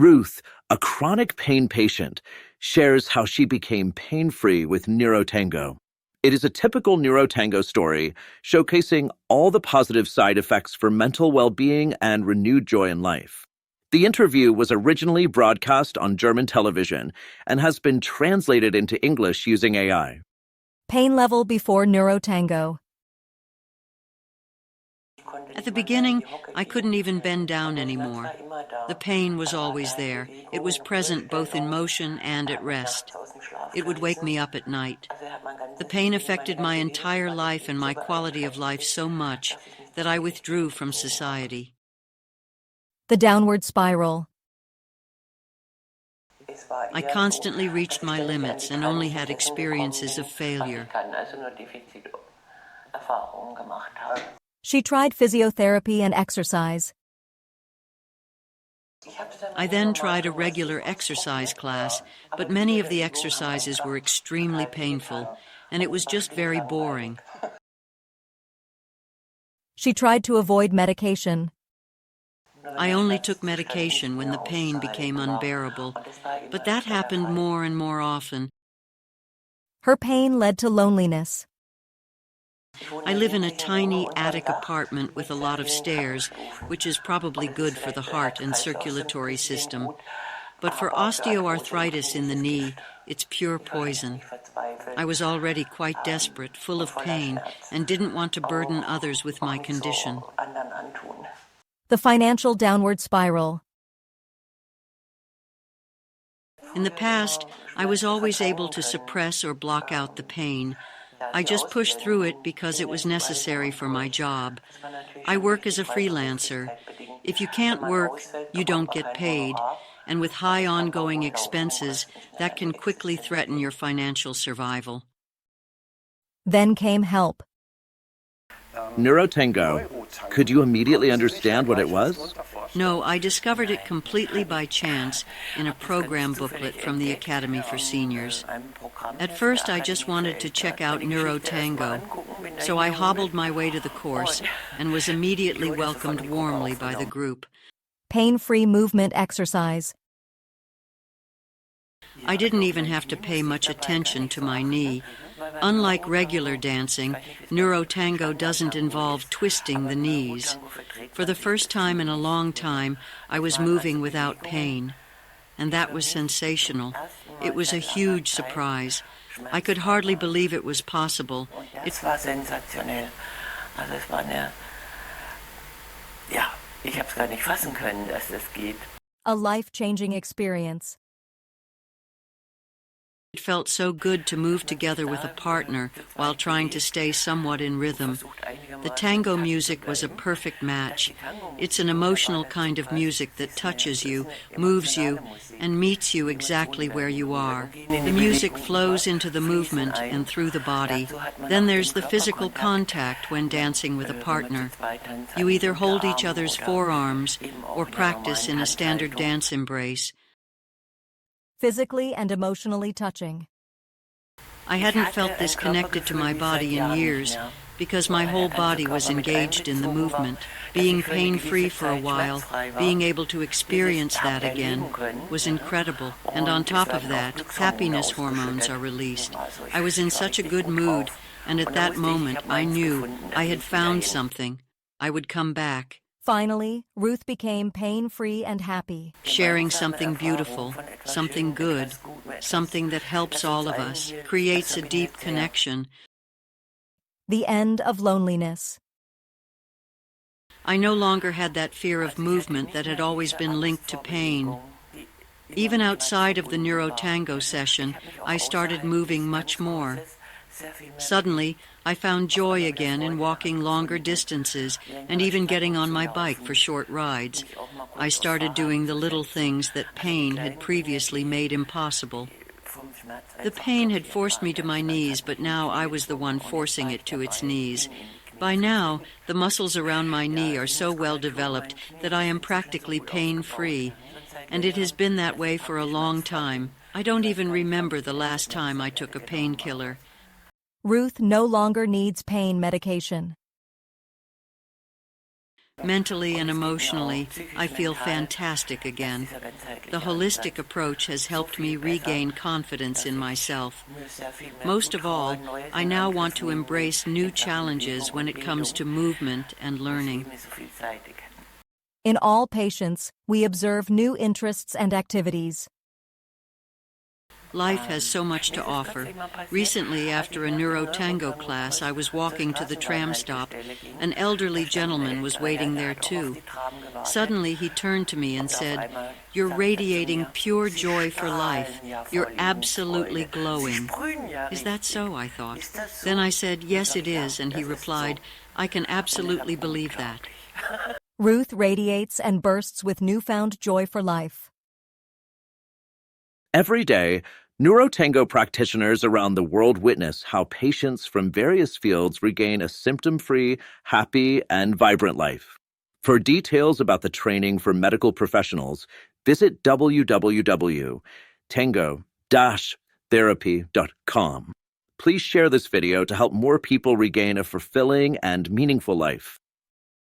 Ruth, a chronic pain patient, shares how she became pain-free with Neurotango. It is a typical Neurotango story showcasing all the positive side effects for mental well-being and renewed joy in life. The interview was originally broadcast on German television and has been translated into English using AI. Pain level before Neurotango. At the beginning, I couldn't even bend down anymore. The pain was always there. It was present both in motion and at rest. It would wake me up at night. The pain affected my entire life and my quality of life so much that I withdrew from society. The downward spiral. I constantly reached my limits and only had experiences of failure. She tried physiotherapy and exercise. I then tried a regular exercise class, but many of the exercises were extremely painful, and it was just very boring. She tried to avoid medication. I only took medication when the pain became unbearable, but that happened more and more often. Her pain led to loneliness. I live in a tiny attic apartment with a lot of stairs, which is probably good for the heart and circulatory system. But for osteoarthritis in the knee, it's pure poison. I was already quite desperate, full of pain, and didn't want to burden others with my condition. The financial downward spiral. In the past, I was always able to suppress or block out the pain. I just pushed through it because it was necessary for my job. I work as a freelancer. If you can't work, you don't get paid, and with high ongoing expenses, that can quickly threaten your financial survival. Then came help. Neurotango. Could you immediately understand what it was? No, I discovered it completely by chance in a program booklet from the Academy for Seniors. At first, I just wanted to check out Neurotango, so I hobbled my way to the course and was immediately welcomed warmly by the group. Pain-free movement exercise. I didn't even have to pay much attention to my knee. Unlike regular dancing, Neurotango doesn't involve twisting the knees. For the first time in a long time, I was moving without pain. And that was sensational. It was a huge surprise. I could hardly believe it was possible. Es war sensationell. Also es war eine, ja, ich habe es gar nicht fassen können, dass das geht. A life-changing experience. It felt so good to move together with a partner while trying to stay somewhat in rhythm. The tango music was a perfect match. It's an emotional kind of music that touches you, moves you, and meets you exactly where you are. The music flows into the movement and through the body. Then there's the physical contact when dancing with a partner. You either hold each other's forearms or practice in a standard dance embrace. Physically and emotionally touching. I hadn't felt this connected to my body in years because my whole body was engaged in the movement. Being pain-free for a while, being able to experience that again, was incredible. And on top of that, happiness hormones are released. I was in such a good mood, and at that moment I knew I had found something. I would come back. Finally, Ruth became pain-free and happy. Sharing something beautiful, something good, something that helps all of us, creates a deep connection. The end of loneliness. I no longer had that fear of movement that had always been linked to pain. Even outside of the Neurotango session, I started moving much more. Suddenly, I found joy again in walking longer distances and even getting on my bike for short rides. I started doing the little things that pain had previously made impossible. The pain had forced me to my knees, but now I was the one forcing it to its knees. By now, the muscles around my knee are so well developed that I am practically pain-free, and it has been that way for a long time. I don't even remember the last time I took a painkiller. Ruth no longer needs pain medication. Mentally and emotionally, I feel fantastic again. The holistic approach has helped me regain confidence in myself. Most of all, I now want to embrace new challenges when it comes to movement and learning. In all patients, we observe new interests and activities. Life has so much to offer. Recently, after a Neurotango class, I was walking to the tram stop. An elderly gentleman was waiting there too. Suddenly, he turned to me and said, "You're radiating pure joy for life. You're absolutely glowing." "Is that so?" I thought. Then I said, "Yes, it is," and he replied, "I can absolutely believe that." Ruth radiates and bursts with newfound joy for life. Every day, Neurotango practitioners around the world witness how patients from various fields regain a symptom-free, happy, and vibrant life. For details about the training for medical professionals, visit www.tango-therapy.com. Please share this video to help more people regain a fulfilling and meaningful life.